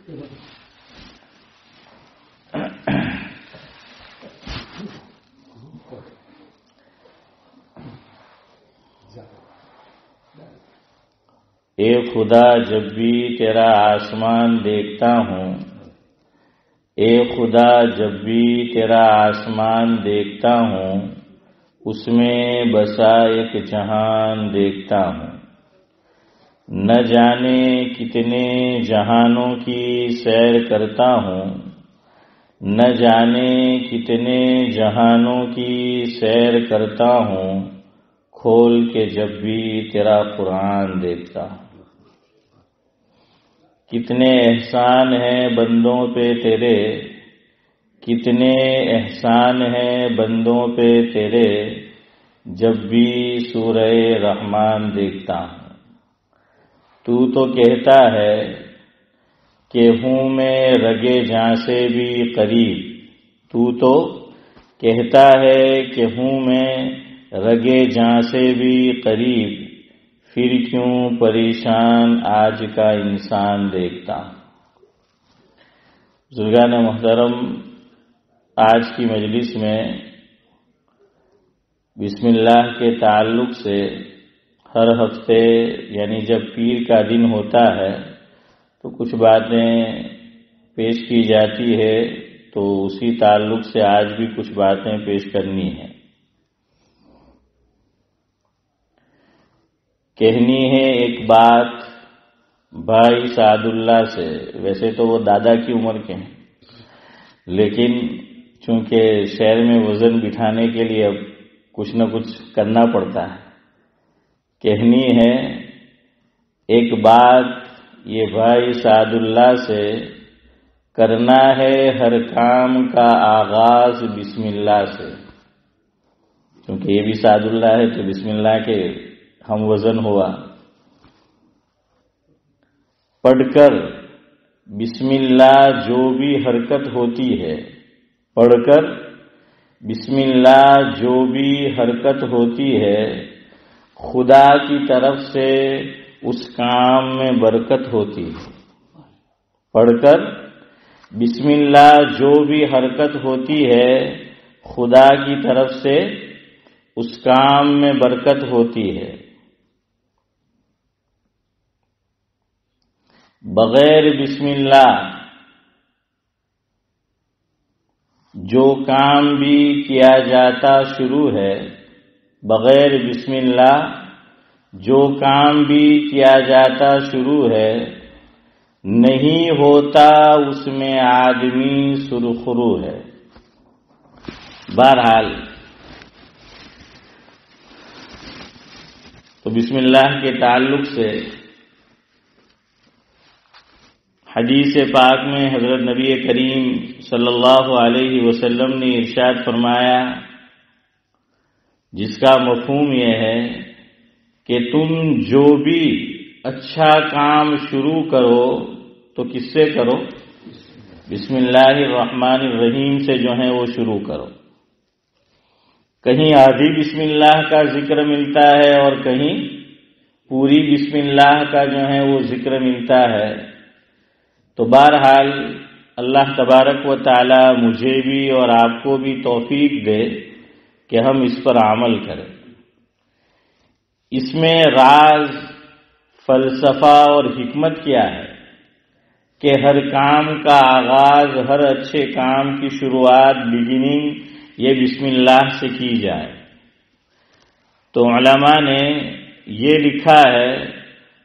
اے خدا جب بھی تیرا آسمان دیکھتا ہوں، اے خدا جب بھی تیرا آسمان دیکھتا ہوں، اس میں بسا ایک جہان دیکھتا ہوں۔ نہ جانے کتنے جہانوں کی سیر کرتا ہوں، نہ جانے کتنے جہانوں کی سیر کرتا ہوں، کھول کے جب بھی تیرا قرآن دیکھتا ہوں۔ کتنے احسان ہیں بندوں پہ تیرے، کتنے احسان ہیں بندوں پہ تیرے، جب بھی سورہ رحمان دیکھتا ہوں۔ تو کہتا ہے کہ ہوں میں رگے جاں سے بھی قریب، تو کہتا ہے کہ ہوں میں رگے جاں سے بھی قریب، پھر کیوں پریشان آج کا انسان دیکھتا ہوں۔ بزرگان محترم، آج کی مجلس میں بسم اللہ کے تعلق سے ہر ہفتے یعنی جب پیر کا دن ہوتا ہے تو کچھ باتیں پیش کی جاتی ہے، تو اسی تعلق سے آج بھی کچھ باتیں پیش کرنی ہیں۔ کہنی ہے ایک بات بھائی سعد اللہ سے، ویسے تو وہ دادا کی عمر کے ہیں، لیکن چونکہ شہر میں وزن بٹھانے کے لیے اب کچھ نہ کچھ کرنا پڑتا ہے۔ کہنی ہے ایک بات یہ بھائی سعد اللہ سے، کرنا ہے ہر کام کا آغاز بسم اللہ سے۔ کیونکہ یہ بھی سعد اللہ ہے تو بسم اللہ کے ہم وزن ہوا۔ پڑھ کر بسم اللہ جو بھی حرکت ہوتی ہے، پڑھ کر بسم اللہ جو بھی حرکت ہوتی ہے، خدا کی طرف سے اس کام میں برکت ہوتی ہے۔ پڑھ کر بسم اللہ جو بھی حرکت ہوتی ہے، خدا کی طرف سے اس کام میں برکت ہوتی ہے۔ بغیر بسم اللہ جو کام بھی کیا جاتا شروع ہے، بغیر بسم اللہ جو کام بھی کیا جاتا شروع ہے، نہیں ہوتا اس میں آدمی سرخرو ہے۔ بہرحال تو بسم اللہ کے تعلق سے حدیث پاک میں حضرت نبی کریم صلی اللہ علیہ وسلم نے ارشاد فرمایا، جس کا مفہوم یہ ہے کہ تم جو بھی اچھا کام شروع کرو تو کس سے کرو؟ بسم اللہ الرحمن الرحیم سے جو ہے وہ شروع کرو۔ کہیں آدھی بسم اللہ کا ذکر ملتا ہے اور کہیں پوری بسم اللہ کا جو ہے وہ ذکر ملتا ہے۔ تو بہرحال اللہ تبارک و تعالی مجھے بھی اور آپ کو بھی توفیق دے کہ ہم اس پر عمل کریں۔ اس میں راز، فلسفہ اور حکمت کیا ہے کہ ہر کام کا آغاز، ہر اچھے کام کی شروعات، بگننگ یہ بسم اللہ سے کی جائے۔ تو علماء نے یہ لکھا ہے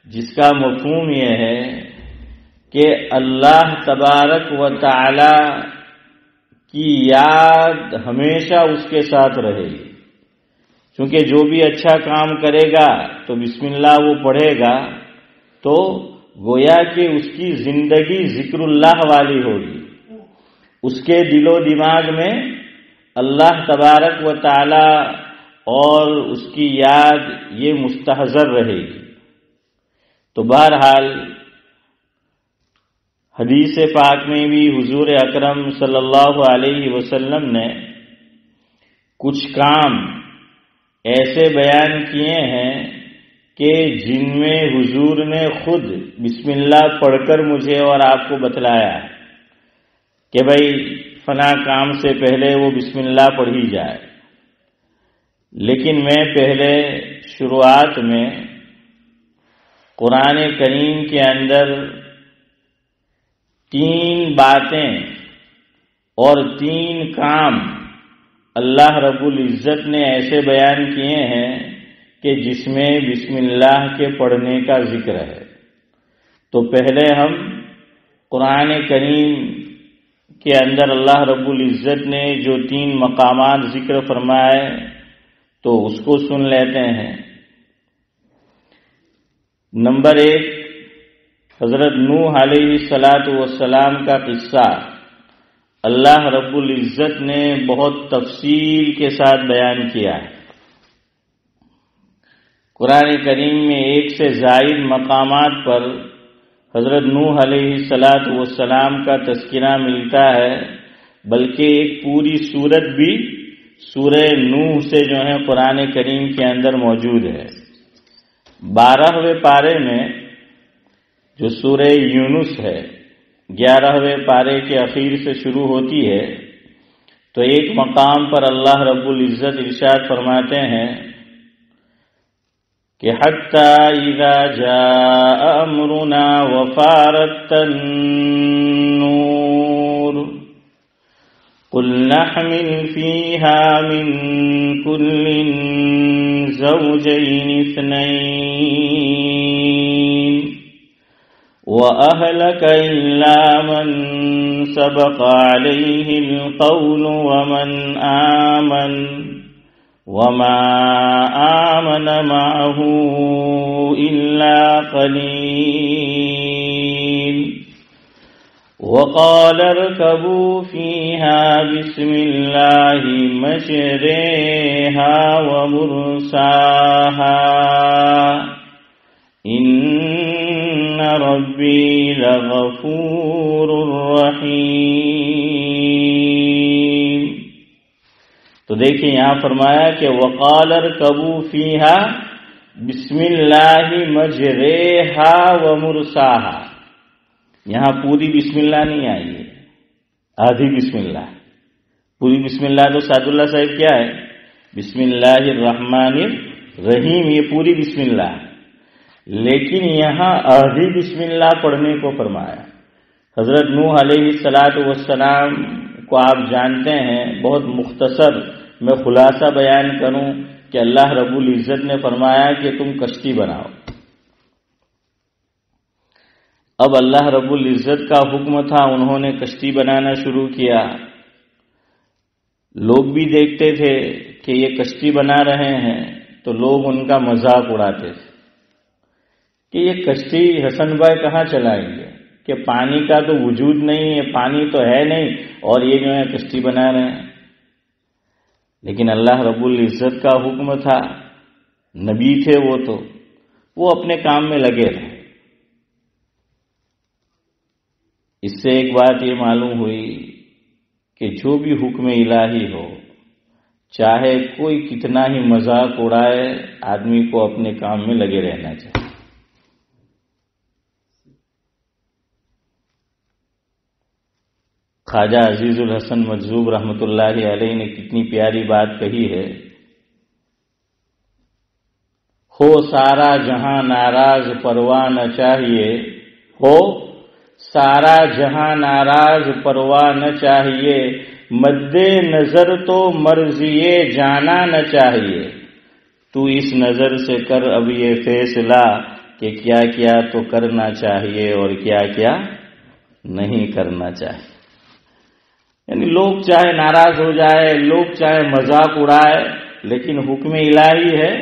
جس کا مفہوم یہ ہے کہ اللہ تبارک و تعالی کی یاد ہمیشہ اس کے ساتھ رہے گی، کیونکہ جو بھی اچھا کام کرے گا تو بسم اللہ وہ پڑھے گا تو گویا کہ اس کی زندگی ذکر اللہ والی ہوگی، اس کے دل و دماغ میں اللہ تبارک و تعالی اور اس کی یاد یہ مستحضر رہے گی۔ تو بہرحال حدیث پاک میں بھی حضور اکرم صلی اللہ علیہ وسلم نے کچھ کام ایسے بیان کیے ہیں کہ جن میں حضور نے خود بسم اللہ پڑھ کر مجھے اور آپ کو بتلایا کہ بھائی فلاں کام سے پہلے وہ بسم اللہ پڑھی جائے، لیکن میں پہلے شروعات میں قرآن کریم کے اندر 3 باتیں اور 3 کام اللہ رب العزت نے ایسے بیان کیے ہیں کہ جس میں بسم اللہ کے پڑھنے کا ذکر ہے۔ تو پہلے ہم قرآن کریم کے اندر اللہ رب العزت نے جو 3 مقامات ذکر فرمائے تو اس کو سن لیتے ہیں۔ نمبر 1، حضرت نوح علیہ السلام کا قصہ اللہ رب العزت نے بہت تفصیل کے ساتھ بیان کیا ہے۔ قرآن کریم میں 1 سے زائد مقامات پر حضرت نوح علیہ السلام کا تذکرہ ملتا ہے، بلکہ ایک پوری سورت بھی سورہ نوح سے جو ہے قرآن کریم کے اندر موجود ہے۔ 12ویں پارے میں جو سورہ یونس ہے 11ویں پارے کے اخیر سے شروع ہوتی ہے، تو ایک مقام پر اللہ رب العزت ارشاد فرماتے ہیں کہ حَتَّى إِذَا جَاءَ أَمْرُنَا وَفَارَتِ النُّورُ قُلْ نَحْمِلُ فِيهَا مِنْ كُلٍّ زَوْجَيْنِ اثْنَيْنِ وَأَهْلَكَ إِلَّا مَنْ سَبَقَ عَلَيْهِ الْقَوْلُ وَمَا آمَنَ مَعَهُ إِلَّا قَلِيلٌ وَقَالَ ارْكَبُوا فِيهَا بِسْمِ اللَّهِ مَجْرَاهَا وَمُرْسَاهَا إِنَّ رَبِّي لَغَفُورٌ رَحِيمٌ۔ تو دیکھیں یہاں فرمایا کہ وَقَالَ ارْكَبُوا فِيهَا بِسْمِ اللَّهِ مَجْرَاهَا وَمُرْسَاهَا۔ یہاں پوری بسم اللہ نہیں آئی ہے، آدھی بسم اللہ۔ پوری بسم اللہ تو سعد اللہ صاحب کیا ہے؟ بسم اللہ الرحمن الرحیم، یہ پوری بسم اللہ ہے، لیکن یہاں آدھی بسم اللہ پڑھنے کو فرمایا۔ حضرت نوح علیہ السلام کو آپ جانتے ہیں، بہت مختصر میں خلاصہ بیان کروں کہ اللہ رب العزت نے فرمایا کہ تم کشتی بناؤ۔ اب اللہ رب العزت کا حکم تھا، انہوں نے کشتی بنانا شروع کیا۔ لوگ بھی دیکھتے تھے کہ یہ کشتی بنا رہے ہیں تو لوگ ان کا مذاق اڑاتے تھے کہ یہ کشتی حسن بھائی کہاں چلائیں گے، کہ پانی کا تو وجود نہیں ہے، پانی تو ہے نہیں، اور یہ جو ہے کشتی بنا رہے ہیں۔ لیکن اللہ رب العزت کا حکم تھا، نبی تھے وہ اپنے کام میں لگے رہے۔ اس سے ایک بات یہ معلوم ہوئی کہ جو بھی حکم الہی ہو، چاہے کوئی کتنا ہی مذاق اڑائے، آدمی کو اپنے کام میں لگے رہنا چاہیے۔ خواجہ عزیز الحسن مجذوب رحمۃ اللہ علیہ نے کتنی پیاری بات کہی ہے، ہو سارا جہاں ناراض پرواہ نہ چاہیے، ہو سارا جہاں ناراض پرواہ نہ چاہیے، مد نظر تو مرضیے جانا نہ چاہیے، تو اس نظر سے کر اب یہ فیصلہ کہ کیا کیا تو کرنا چاہیے اور کیا کیا نہیں کرنا چاہیے۔ یعنی لوگ چاہے ناراض ہو جائے، لوگ چاہے مذاق اڑائے، لیکن حکم الہی ہے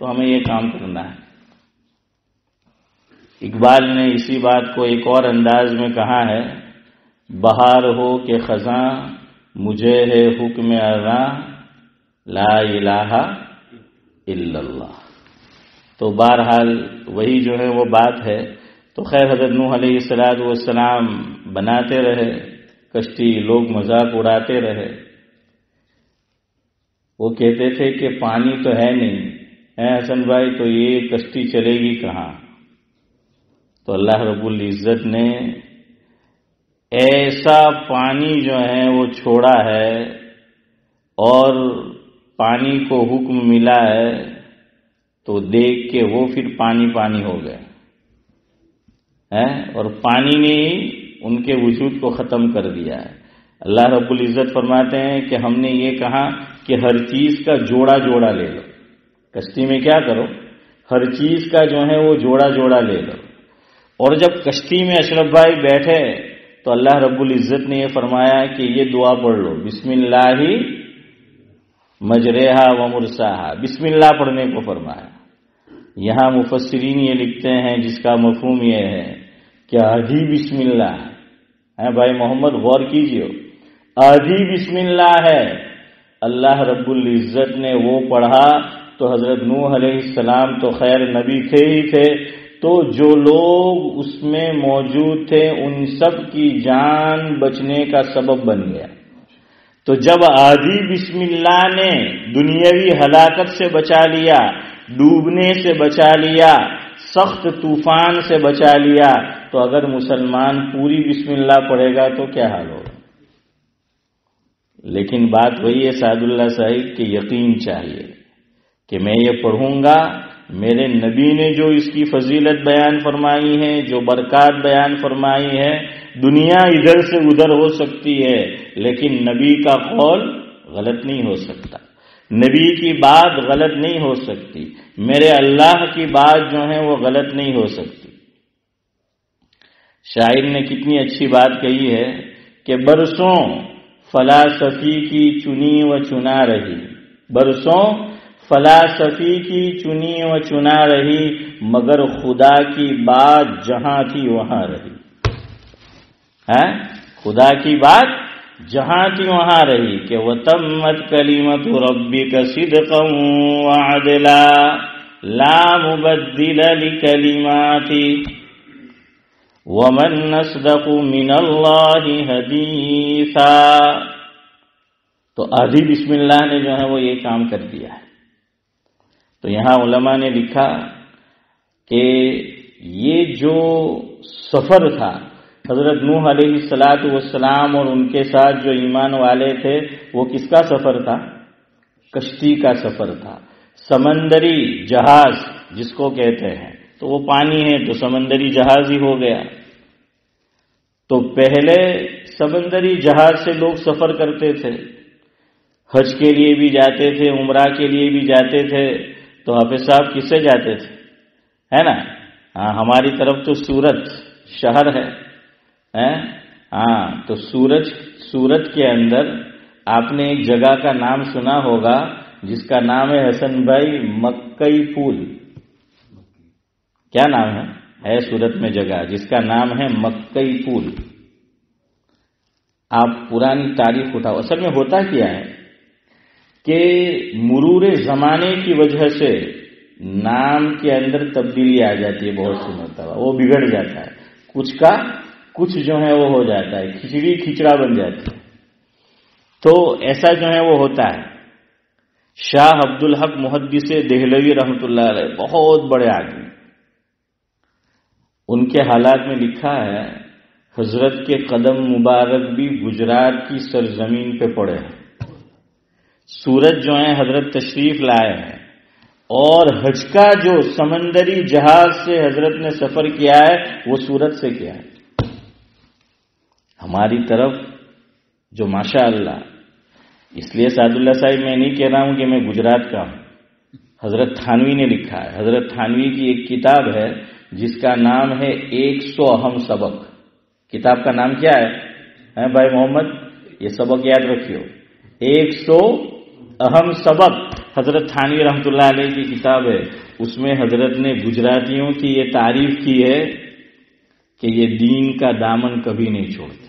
تو ہمیں یہ کام کرنا ہے۔ اقبال نے اسی بات کو ایک اور انداز میں کہا ہے، بہار ہو کہ خزاں مجھے ہے حکم ارزاں، لا الہ الا اللہ۔ تو بہرحال وہی جو ہے وہ بات ہے۔ تو خیر حضرت نوح علیہ السلام بناتے رہے کشتی، لوگ مذاق اڑاتے رہے۔ وہ کہتے تھے کہ پانی تو ہے نہیں، حسن بھائی تو یہ کشتی چلے گی کہاں؟ تو اللہ رب العزت نے ایسا پانی جو ہے وہ چھوڑا ہے اور پانی کو حکم ملا ہے تو دیکھ کے وہ پھر پانی پانی ہو گئے اور پانی نے ان کے وجود کو ختم کر دیا ہے۔ اللہ رب العزت فرماتے ہیں کہ ہم نے یہ کہا کہ ہر چیز کا جوڑا جوڑا لے لو، کشتی میں کیا کرو، ہر چیز کا جو ہے وہ جوڑا جوڑا لے لو۔ اور جب کشتی میں اشرف بھائی بیٹھے تو اللہ رب العزت نے یہ فرمایا کہ یہ دعا پڑھ لو، بسم اللہ مجریہا و مرساہا، بسم اللہ پڑھنے کو فرمایا۔ یہاں مفسرین یہ لکھتے ہیں جس کا مفہوم یہ ہے کہ آدھی بسم اللہ ہے، بھائی محمد غور کیجئے، آدھی بسم اللہ ہے۔ اللہ رب العزت نے وہ پڑھا تو حضرت نوح علیہ السلام تو خیر نبی تھے ہی تھے، تو جو لوگ اس میں موجود تھے ان سب کی جان بچنے کا سبب بن گیا۔ تو جب آدھی بسم اللہ نے دنیاوی ہلاکت سے بچا لیا، ڈوبنے سے بچا لیا، سخت طوفان سے بچا لیا، تو اگر مسلمان پوری بسم اللہ پڑھے گا تو کیا حال ہوگا؟ لیکن بات وہی ہے سعد اللہ صاحب کہ یقین چاہیے کہ میں یہ پڑھوں گا، میرے نبی نے جو اس کی فضیلت بیان فرمائی ہے، جو برکات بیان فرمائی ہے، دنیا ادھر سے ادھر ہو سکتی ہے لیکن نبی کا قول غلط نہیں ہو سکتا، نبی کی بات غلط نہیں ہو سکتی، میرے اللہ کی بات جو ہے وہ غلط نہیں ہو سکتی۔ شاعر نے کتنی اچھی بات کہی ہے کہ برسوں فلاسفی کی چنی و چنا رہی، برسوں فلاسفی کی چنی و چنا رہی، مگر خدا کی بات جہاں تھی وہاں رہی۔ خدا کی بات جہاں تھی وہاں رہی کہ وَتَمَّتْ كَلِمَةُ رَبِّكَ صِدْقًا وَعَدْلًا لَا مُبَدِّلَ لِكَلِمَاتِهِ وَمَنْ أَصْدَقُ مِنَ اللَّهِ حَدِيثًا۔ تو آدھی بسم اللہ نے جو ہے وہ یہ کام کر دیا ہے۔ تو یہاں علماء نے لکھا کہ یہ جو سفر تھا حضرت نوح علیہ السلام اور ان کے ساتھ جو ایمان والے تھے، وہ کس کا سفر تھا؟ کشتی کا سفر تھا، سمندری جہاز جس کو کہتے ہیں، تو وہ پانی ہے تو سمندری جہاز ہی ہو گیا۔ تو پہلے سمندری جہاز سے لوگ سفر کرتے تھے، حج کے لیے بھی جاتے تھے، عمرہ کے لیے بھی جاتے تھے، تو حافظ صاحب کس سے جاتے تھے؟ ہے نا؟ ہاں، ہماری طرف تو سورت شہر ہے، تو سورت کے اندر آپ نے ایک جگہ کا نام سنا ہوگا جس کا نام ہے حسن بھائی مکئی پول۔ کیا نام ہے سورت میں جگہ جس کا نام ہے مکئی پول۔ آپ پرانی تاریخ اٹھاؤ، اصل میں ہوتا کیا ہے کہ مرور زمانے کی وجہ سے نام کے اندر تبدیلی آ جاتی ہے، بہت سی مرتبہ وہ بگڑ جاتا ہے، کچھ کا کچھ جو ہے وہ ہو جاتا ہے، کھچڑی کھچڑا بن جاتی ہے۔ تو ایسا جو ہے وہ ہوتا ہے۔ شاہ عبدالحق محدث دہلوی رحمۃ اللہ علیہ بہت بڑے آدمی، ان کے حالات میں لکھا ہے حضرت کے قدم مبارک بھی گجرات کی سرزمین پہ پڑے ہیں۔ سورت جو ہے حضرت تشریف لائے ہیں، اور حج کا جو سمندری جہاز سے حضرت نے سفر کیا ہے وہ سورت سے کیا ہے۔ ہماری طرف جو ماشاء اللہ، اس لیے سعد اللہ صاحب میں نہیں کہہ رہا ہوں کہ میں گجرات کا ہوں، حضرت تھانوی نے لکھا ہے، حضرت تھانوی کی ایک کتاب ہے جس کا نام ہے 100 اہم سبق۔ کتاب کا نام کیا ہے بھائی محمد؟ یہ سبق یاد رکھیو، 100 اہم سبق حضرت تھانوی رحمۃ اللہ علیہ کی کتاب ہے۔ اس میں حضرت نے گجراتیوں کی یہ تعریف کی ہے کہ یہ دین کا دامن کبھی نہیں چھوڑتے،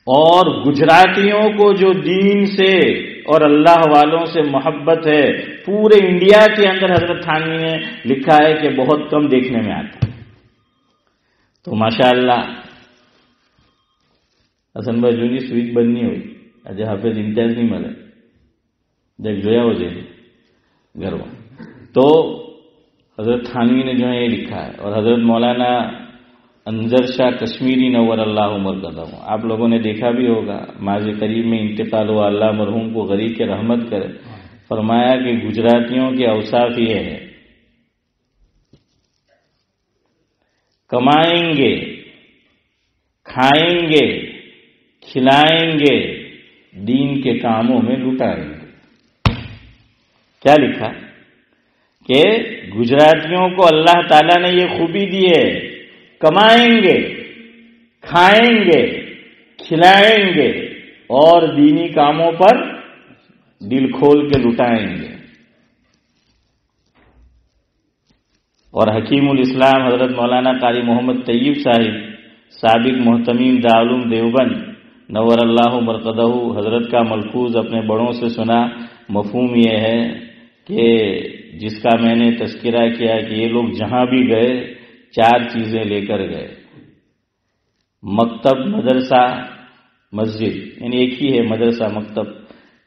اور گجراتیوں کو جو دین سے اور اللہ والوں سے محبت ہے پورے انڈیا کے اندر حضرت تھانوی نے لکھا ہے کہ بہت کم دیکھنے میں آتا ہے۔ تو ماشاءاللہ حسن بھائی جو سویچ بند نہیں ہوئی، اجے حافظ امتیاز نہیں ملے، دیکھ جویا ہو جائے گھروں. تو حضرت تھانوی نے جو ہے یہ لکھا ہے، اور حضرت مولانا انظر شاہ کشمیری نور اللہ مرکزہ، آپ لوگوں نے دیکھا بھی ہوگا، ماضی قریب میں انتقال ہوا، اللہ مرحوم کو غریق کے رحمت کرے. فرمایا کہ گجراتیوں کے اوصاف یہ ہے: کمائیں گے، کھائیں گے، کھلائیں گے، دین کے کاموں میں لٹائیں گے. کیا لکھا کہ گجراتیوں کو اللہ تعالیٰ نے یہ خوبی دی ہے، کمائیں گے، کھائیں گے، کھلائیں گے اور دینی کاموں پر دل کھول کے لٹائیں گے. اور حکیم الاسلام حضرت مولانا قاری محمد طیب صاحب سابق محتمیم دارالعلوم دیوبند نور اللہ مرقدہ، حضرت کا ملفوظ اپنے بڑوں سے سنا. مفہوم یہ ہے کہ جس کا میں نے تذکرہ کیا کہ یہ لوگ جہاں بھی گئے 4 چیزیں لے کر گئے: مکتب، مدرسہ، مسجد. یعنی ایک ہی ہے مدرسہ مکتب،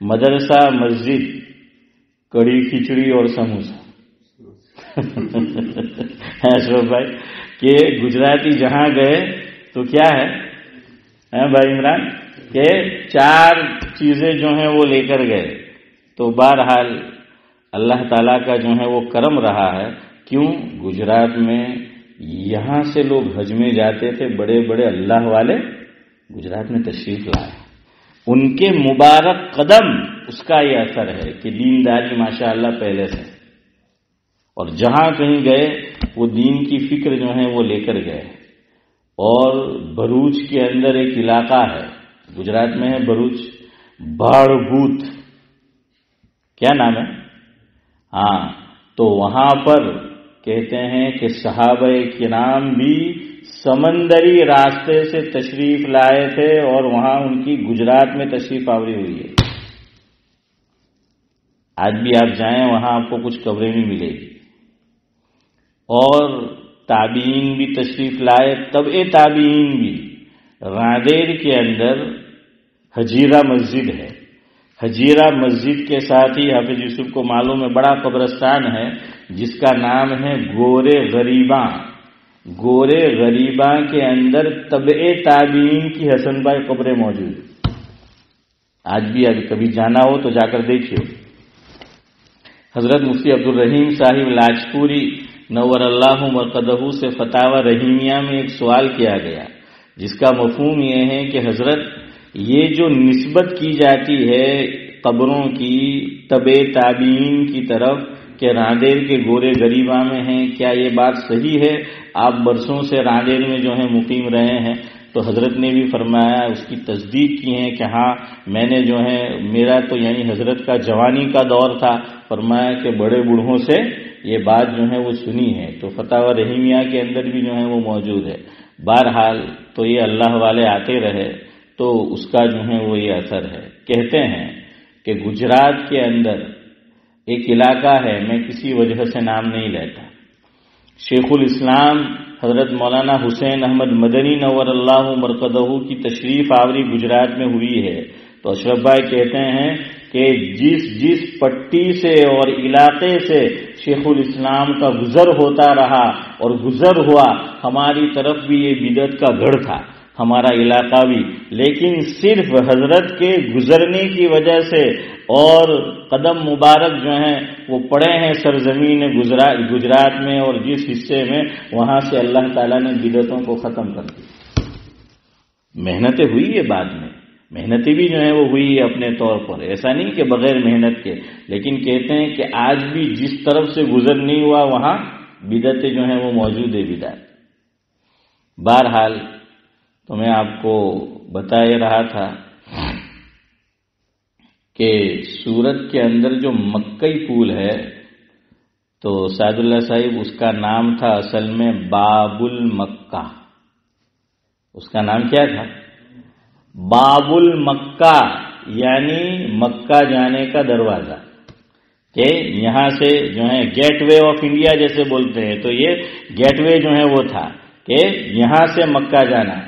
مدرسہ مسجد، کڑی کھچڑی اور سموسہ. اشرف بھائی کہ گجراتی جہاں گئے تو کیا ہے بھائی عمران کہ 4 چیزیں جو ہیں وہ لے کر گئے. تو بہرحال اللہ تعالیٰ کا جو ہے وہ کرم رہا ہے. کیوں؟ گجرات میں یہاں سے لوگ حج میں جاتے تھے، بڑے بڑے اللہ والے گجرات میں تشریف لائے. ان کے مبارک قدم، اس کا یہ اثر ہے کہ دینداری ماشاءاللہ پہلے سے، اور جہاں کہیں گئے وہ دین کی فکر جو ہے وہ لے کر گئے. اور بھروچ کے اندر ایک علاقہ ہے، گجرات میں ہے بھروچ، بھاڑبھوت، کیا نام ہے؟ ہاں. تو وہاں پر کہتے ہیں کہ صحابہ کرام بھی سمندری راستے سے تشریف لائے تھے، اور وہاں ان کی گجرات میں تشریف آوری ہوئی ہے. آج بھی آپ جائیں وہاں آپ کو کچھ قبریں بھی ملے گی. اور تابعین بھی تشریف لائے، تبع تابعین بھی. رادیر کے اندر حجیرہ مسجد ہے. حجیرہ مسجد کے ساتھ ہی حافظ یوسف کو معلوم ہے بڑا قبرستان ہے جس کا نام ہے گورے غریباں. گورے غریباں کے اندر تبع تابعین کی حسن بھائی قبریں موجود. آج بھی اگر کبھی جانا ہو تو جا کر دیکھیے. حضرت مفتی عبدالرحیم صاحب لاجپوری نور اللہ مرقدہ سے فتاوی رحیمیہ میں ایک سوال کیا گیا جس کا مفہوم یہ ہے کہ حضرت یہ جو نسبت کی جاتی ہے قبروں کی تبع تابعین کی طرف کہ راندیر کے گورے غریباں میں ہیں، کیا یہ بات صحیح ہے؟ آپ برسوں سے راندیر میں جو ہیں مقیم رہے ہیں. تو حضرت نے بھی فرمایا، اس کی تصدیق کی ہے کہ ہاں میں نے جو ہے میرا تو یعنی حضرت کا جوانی کا دور تھا. فرمایا کہ بڑے بوڑھوں سے یہ بات جو ہے وہ سنی ہے. تو فتاوی رحیمیہ کے اندر بھی جو ہے وہ موجود ہے. بہرحال تو یہ اللہ والے آتے رہے تو اس کا جو ہے وہ یہ اثر ہے. کہتے ہیں کہ گجرات کے اندر ایک علاقہ ہے، میں کسی وجہ سے نام نہیں لیتا، شیخ الاسلام حضرت مولانا حسین احمد مدنی نور اللہ مرقدہ کی تشریف آوری گجرات میں ہوئی ہے. تو اشرف بھائی کہتے ہیں کہ جس پٹی سے اور علاقے سے شیخ الاسلام کا گزر ہوتا رہا اور گزر ہوا، ہماری طرف بھی یہ بدعت کا گڑھ تھا، ہمارا علاقہ بھی، لیکن صرف حضرت کے گزرنے کی وجہ سے اور قدم مبارک جو ہیں وہ پڑے ہیں سرزمین گجرات میں، اور جس حصے میں وہاں سے اللہ تعالیٰ نے بدعتوں کو ختم کر دی. محنتیں ہوئی ہے بعد میں، محنتیں بھی جو ہیں وہ ہوئی ہے اپنے طور پر، ایسا نہیں کہ بغیر محنت کے، لیکن کہتے ہیں کہ آج بھی جس طرف سے گزر نہیں ہوا وہاں بدعتیں جو ہیں وہ موجود ہے بدعت. بہرحال تو میں آپ کو بتا ہی رہا تھا کہ سورت کے اندر جو مکئی پھول ہے تو سعد اللہ صاحب اس کا نام تھا اصل میں باب المکہ. اس کا نام کیا تھا؟ باب المکہ، یعنی مکہ جانے کا دروازہ، کہ یہاں سے جو ہے گیٹ وے آف انڈیا جیسے بولتے ہیں، تو یہ گیٹ وے جو ہے وہ تھا کہ یہاں سے مکہ جانا.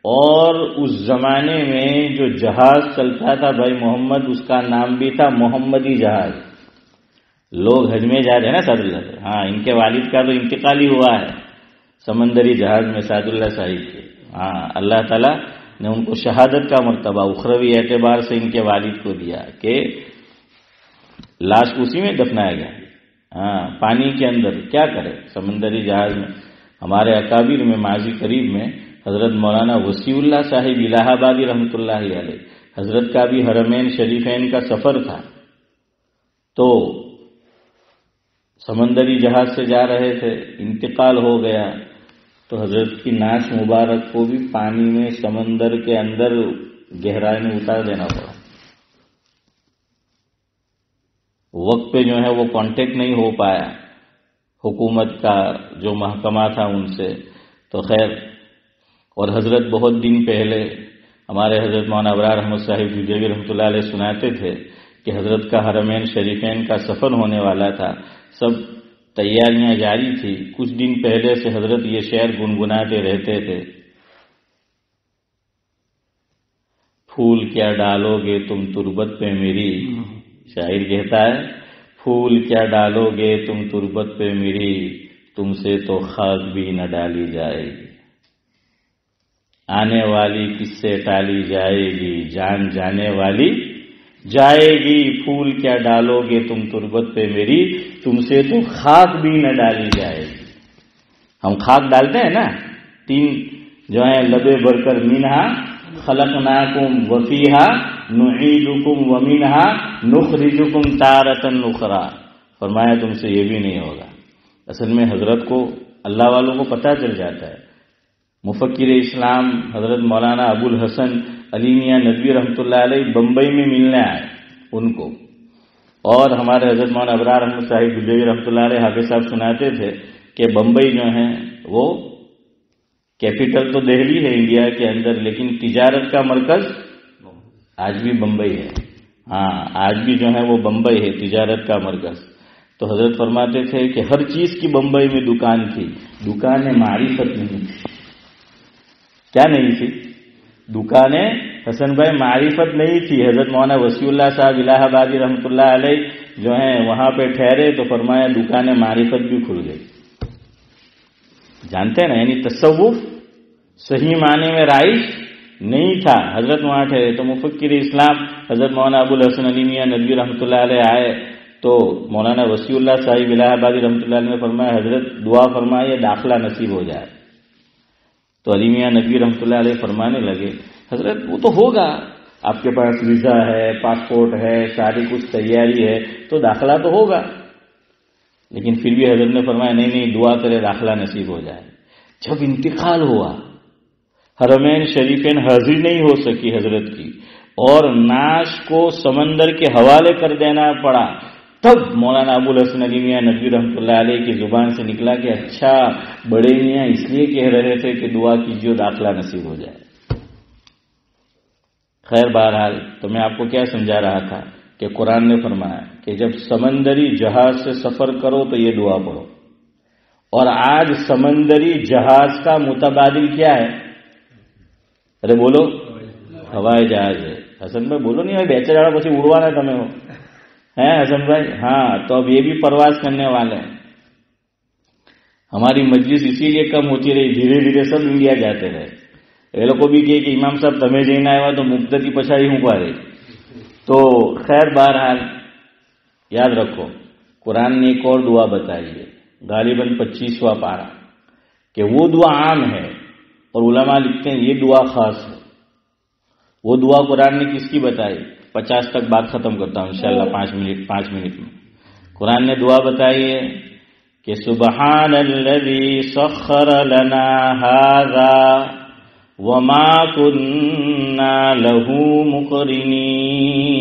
اور اس زمانے میں جو جہاز چلتا تھا بھائی محمد، اس کا نام بھی تھا محمدی جہاز. لوگ حج میں جا رہے ہیں نا سعد اللہ سے. ہاں ان کے والد کا تو انتقال ہی ہوا ہے سمندری جہاز میں سعد اللہ صاحب کے. ہاں اللہ تعالیٰ نے ان کو شہادت کا مرتبہ اخروی اعتبار سے ان کے والد کو دیا کہ لاش اسی میں دفنایا گیا. ہاں پانی کے اندر کیا کرے سمندری جہاز میں. ہمارے اکابر میں ماضی قریب میں حضرت مولانا وسیع اللہ صاحب الہ آبادی رحمۃ اللہ علیہ، حضرت کا بھی حرمین شریفین کا سفر تھا، تو سمندری جہاز سے جا رہے تھے، انتقال ہو گیا تو حضرت کی ناش مبارک کو بھی پانی میں سمندر کے اندر گہرائی میں اتار دینا پڑا. وقت پہ جو ہے وہ کانٹیکٹ نہیں ہو پایا حکومت کا جو محکمہ تھا ان سے. تو خیر، اور حضرت بہت دن پہلے ہمارے حضرت مولانا ابرار احمد صاحب جوجیوی رحمۃ اللہ علیہ سناتے تھے کہ حضرت کا حرمین شریفین کا سفر ہونے والا تھا، سب تیاریاں جاری تھی. کچھ دن پہلے سے حضرت یہ شعر گنگناتے رہتے تھے، پھول کیا ڈالو گے تم تربت پہ میری. شاعر کہتا ہے پھول کیا ڈالو گے تم تربت پہ میری، تم سے تو خاک بھی نہ ڈالی جائے گی. آنے والی کس سے ٹالی جائے گی، جان جانے والی جائے گی. پھول کیا ڈالو گے تم تربت پہ میری، تم سے تو خاک بھی نہ ڈالی جائے گی. ہم خاک ڈالتے ہیں نا، تین جو ہیں لبے بھر کر منہا خلقناکم وفیہا نعیدکم ومنہا نخرجکم تارۃ اخری. فرمایا تم سے یہ بھی نہیں ہوگا. اصل میں حضرت کو اللہ والوں کو پتہ چل جاتا ہے. مفکر اسلام حضرت مولانا ابو الحسن علی میاں ندوی رحمۃ اللہ علیہ بمبئی میں ملنے آئے ان کو، اور ہمارے حضرت مولانا ابرار احمد صاحب جوجیوی رحمۃ اللہ علیہ حافظ صاحب سناتے تھے کہ بمبئی جو ہیں وہ کیپٹل تو دہلی ہے انڈیا کے اندر، لیکن تجارت کا مرکز آج بھی بمبئی ہے. ہاں آج بھی جو ہے وہ بمبئی ہے تجارت کا مرکز. تو حضرت فرماتے تھے کہ ہر چیز کی بمبئی میں دکان تھی، دکان معرفت نہیں تھی. کیا نہیں تھی؟ دکان حسن بھائی معرفت نہیں تھی. حضرت مولانا وسیع اللہ صاحب الہ آبادی رحمۃ اللہ علیہ جو ہیں وہاں پہ ٹھہرے تو فرمایا دکان معرفت بھی کھل گئی. جانتے ہیں نا، یعنی تصوف صحیح معنی میں رائج نہیں تھا. حضرت وہاں ٹھہرے تو مفکر اسلام حضرت مولانا ابو الحسن علی میاں ندوی رحمۃ اللہ علیہ آئے تو مولانا وسیع اللہ صاحب الہ آبادی رحمۃ اللہ علیہ نے فرمایا حضرت دعا فرمائے داخلہ نصیب ہو جائے. تو علی میاں ندوی رحمۃ اللہ علیہ فرمانے لگے حضرت وہ تو ہوگا، آپ کے پاس ویزا ہے، پاسپورٹ ہے، ساری کچھ تیاری ہے تو داخلہ تو ہوگا. لیکن پھر بھی حضرت نے فرمایا نہیں نہیں، دعا کرے داخلہ نصیب ہو جائے. جب انتقال ہوا، حرمین شریفین حاضر نہیں ہو سکی حضرت کی، اور ناش کو سمندر کے حوالے کر دینا پڑا، تب مولانا ابو الحسن علی میاں ندوی رحمۃ اللہ علیہ کی زبان سے نکلا کہ اچھا بڑے میاں اس لیے کہہ رہے تھے کہ دعا کیجیے داخلہ نصیب ہو جائے. خیر بہرحال تو میں آپ کو کیا سمجھا رہا تھا کہ قرآن نے فرمایا کہ جب سمندری جہاز سے سفر کرو تو یہ دعا پڑھو. اور آج سمندری جہاز کا متبادل کیا ہے؟ ارے بولو، ہوائی جہاز ہے. حسن بھائی بولو نہیں بھائی، بیچے جاڑا پچھے اڑوانا تمہیں ہو ہے حسن بھائی. ہاں تو اب یہ بھی پرواز کرنے والے ہیں. ہماری مجلس اسی لیے کم ہوتی رہی، دھیرے دھیرے سب انڈیا جاتے رہے. یہ لوگ کو بھی کہ امام صاحب تمہیں جینا ہے تو مقتدی پچھائی ہوں پا رہی. تو خیر بہرحال یاد رکھو قرآن نے ایک اور دعا بتائی ہے، غالباً 25واں پارہ، کہ وہ دعا عام ہے اور علماء لکھتے ہیں یہ دعا خاص ہے. وہ دعا قرآن نے کس کی بتائی؟ 50 تک بات ختم کرتا ہوں انشاءاللہ 5 منٹ میں. قرآن نے دعا بتائی ہے کہ سبحان الذی سخر لنا ھذا وما كنا له مقرنین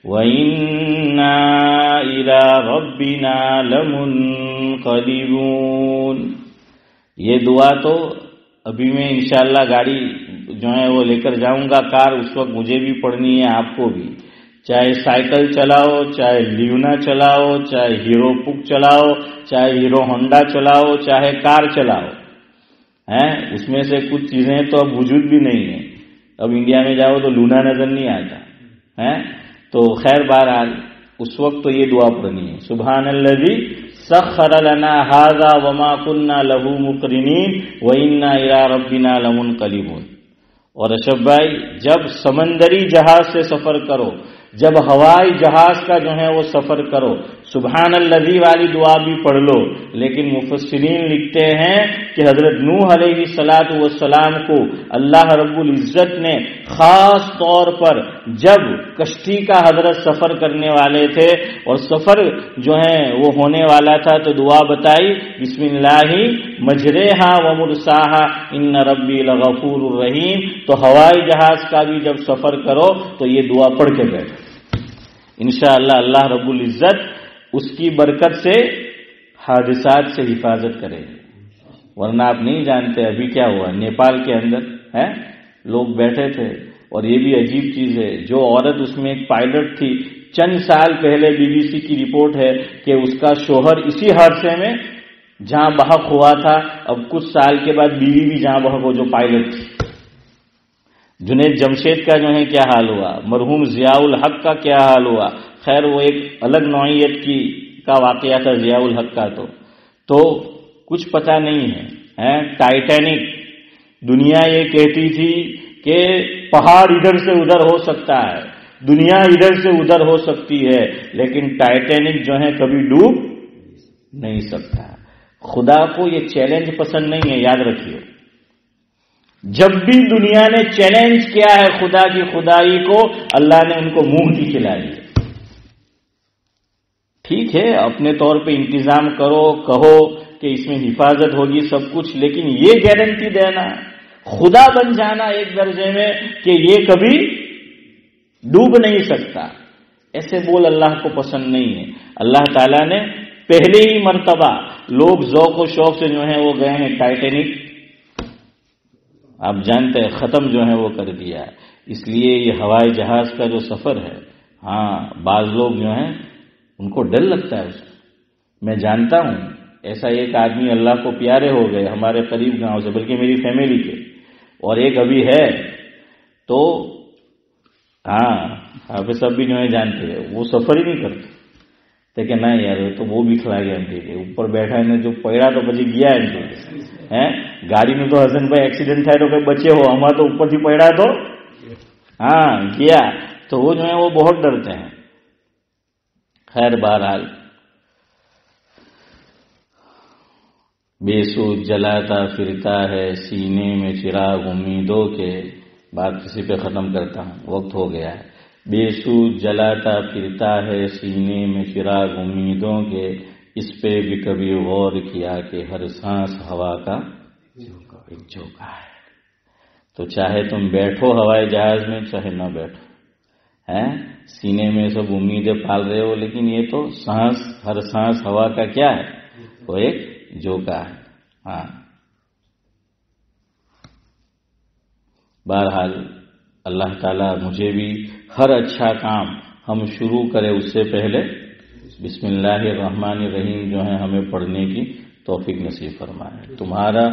وإنا إلى ربنا لمنقلبون. یہ دعا تو ابھی میں انشاءاللہ گاڑی جو ہے وہ لے کر جاؤں گا کار، اس وقت مجھے بھی پڑھنی ہے آپ کو بھی. چاہے سائیکل چلاؤ، چاہے لیونا چلاؤ، چاہے ہیرو پک چلاؤ، چاہے ہیرو ہونڈا چلاؤ، چاہے کار چلاؤ، اس میں سے کچھ چیزیں تو اب وجود بھی نہیں ہیں. اب انڈیا میں جاؤ تو لونا نظر نہیں آتا ہے. تو خیر بہرحال اس وقت تو یہ دعا پڑھنی ہے، سبحان الذی سخر لنا ھذا وما كنا له مقرنین وانا الی ربنا لمنقلبون۔ اور اشرف بھائی، جب سمندری جہاز سے سفر کرو، جب ہوائی جہاز کا جو ہے وہ سفر کرو، سبحان الذی والی دعا بھی پڑھ لو، لیکن مفسرین لکھتے ہیں کہ حضرت نوح علیہ الصلاۃ والسلام کو اللہ رب العزت نے خاص طور پر جب کشتی کا حضرت سفر کرنے والے تھے اور سفر جو ہے وہ ہونے والا تھا تو دعا بتائی، بسم اللہ مجریہا ومرساہا ان ربی لغفور الرحیم۔ تو ہوائی جہاز کا بھی جب سفر کرو تو یہ دعا پڑھ کے بیٹھو، انشاءاللہ اللہ رب العزت اس کی برکت سے حادثات سے حفاظت کرے گی۔ ورنہ آپ نہیں جانتے ابھی کیا ہوا نیپال کے اندر ہے، لوگ بیٹھے تھے، اور یہ بھی عجیب چیز ہے، جو عورت اس میں ایک پائلٹ تھی، چند سال پہلے BBC کی رپورٹ ہے کہ اس کا شوہر اسی حادثے میں جہاں بحق ہوا تھا، اب کچھ سال کے بعد بیوی بھی جہاں بحق ہو جو پائلٹ تھی۔ جنید جمشید کا جو ہے کیا حال ہوا، مرحوم ضیاء الحق کا کیا حال ہوا، خیر وہ ایک الگ نوعیت کا واقعہ تھا ضیاء الحق کا، تو کچھ پتہ نہیں ہے۔ ٹائٹینک، دنیا یہ کہتی تھی کہ پہاڑ ادھر سے ادھر ہو سکتا ہے، دنیا ادھر سے ادھر ہو سکتی ہے، لیکن ٹائٹینک جو ہے کبھی ڈوب نہیں سکتا۔ خدا کو یہ چیلنج پسند نہیں ہے، یاد رکھیے، جب بھی دنیا نے چیلنج کیا ہے خدا کی خدائی کو، اللہ نے ان کو منہ کی کھلا دی۔ ٹھیک ہے اپنے طور پہ انتظام کرو، کہو کہ اس میں حفاظت ہوگی سب کچھ، لیکن یہ گارنٹی دینا، خدا بن جانا ایک درجے میں کہ یہ کبھی ڈوب نہیں سکتا، ایسے بول اللہ کو پسند نہیں ہے۔ اللہ تعالیٰ نے پہلے ہی مرتبہ لوگ ذوق و شوق سے جو ہے وہ گئے ہیں ٹائٹینک، آپ جانتے ہیں ختم جو ہے وہ کر دیا ہے۔ اس لیے یہ ہوائی جہاز کا جو سفر ہے، ہاں بعض لوگ جو ہیں ان کو ڈر لگتا ہے اس میں جانتا ہوں ایسا ایک آدمی اللہ کو پیارے ہو گئے ہمارے قریب گاؤں سے، بلکہ میری فیملی کے، اور ایک ابھی ہے، تو ہاں آپ سب بھی جو ہے جانتے ہیں وہ سفر ہی نہیں کرتے کہ نہ یار تو وہ بھی کھلا گیا اوپر بیٹھا ہے جو پڑا تو بچی گیا ہے گاڑی میں تو حسن بھائی ایکسیڈنٹ تھا تو بچے ہو، ہمارا تو اوپر ہی پڑا تو ہاں گیا، تو وہ جو ہے وہ بہت ڈرتے ہیں۔ خیر بہرحال بے سود جلاتا پھرتا ہے سینے میں چراغ امیدوں کے، بات کسی پہ ختم کرتا ہوں وقت ہو گیا ہے۔ بے سود جلاتا پھرتا ہے سینے میں چراغ امیدوں کے، اس پہ بھی کبھی غور کیا کہ ہر سانس ہوا کا ایک جھونکا ہے۔ تو چاہے تم بیٹھو ہوائی جہاز میں چاہے نہ بیٹھو، سینے میں سب امیدیں پال رہے ہو، لیکن یہ تو سانس، ہر سانس ہوا کا کیا ہے، وہ ایک جھونکا ہے۔ ہاں بہرحال اللہ تعالیٰ مجھے بھی ہر اچھا کام ہم شروع کرے اس سے پہلے بسم اللہ الرحمن الرحیم جو ہے ہمیں پڑھنے کی توفیق نصیب فرمائے۔ تمہارا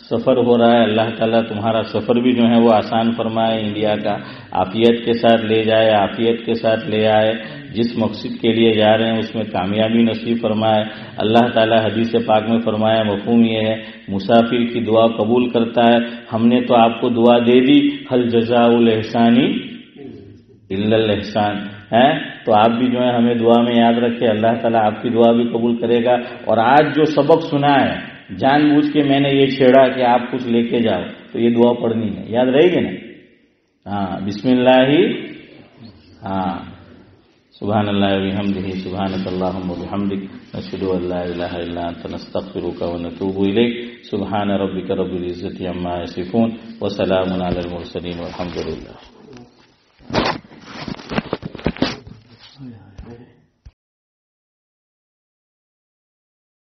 سفر ہو رہا ہے، اللہ تعالیٰ تمہارا سفر بھی جو ہے وہ آسان فرمائے، انڈیا کا عافیت کے ساتھ لے جائے، عافیت کے ساتھ لے آئے، جس مقصد کے لیے جا رہے ہیں اس میں کامیابی نصیب فرمائے۔ اللہ تعالیٰ حدیث پاک میں فرمایا، مفہوم یہ ہے مسافر کی دعا قبول کرتا ہے۔ ہم نے تو آپ کو دعا دے دی، هل جزاء الاحسان الا الاحسان، تو آپ بھی جو ہے ہمیں دعا میں یاد رکھے، اللہ تعالیٰ آپ کی دعا بھی قبول کرے گا۔ اور آج جو سبق سنا ہے جان بوجھ کے میں نے یہ چھیڑا کہ آپ کچھ لے کے جاؤ، تو یہ دعا پڑھنی ہے، یاد رہے گی نا؟ ہاں بسم اللہ، ہاں سبحان اللہ وبحمدہ سبحانک اللہم وبحمدک نشہد ان لا الہ الا انت نستغفرک ونتوب الیک۔ سبحان ربک رب العزۃ عما یصفون وسلام علی المرسلین والحمد للہ۔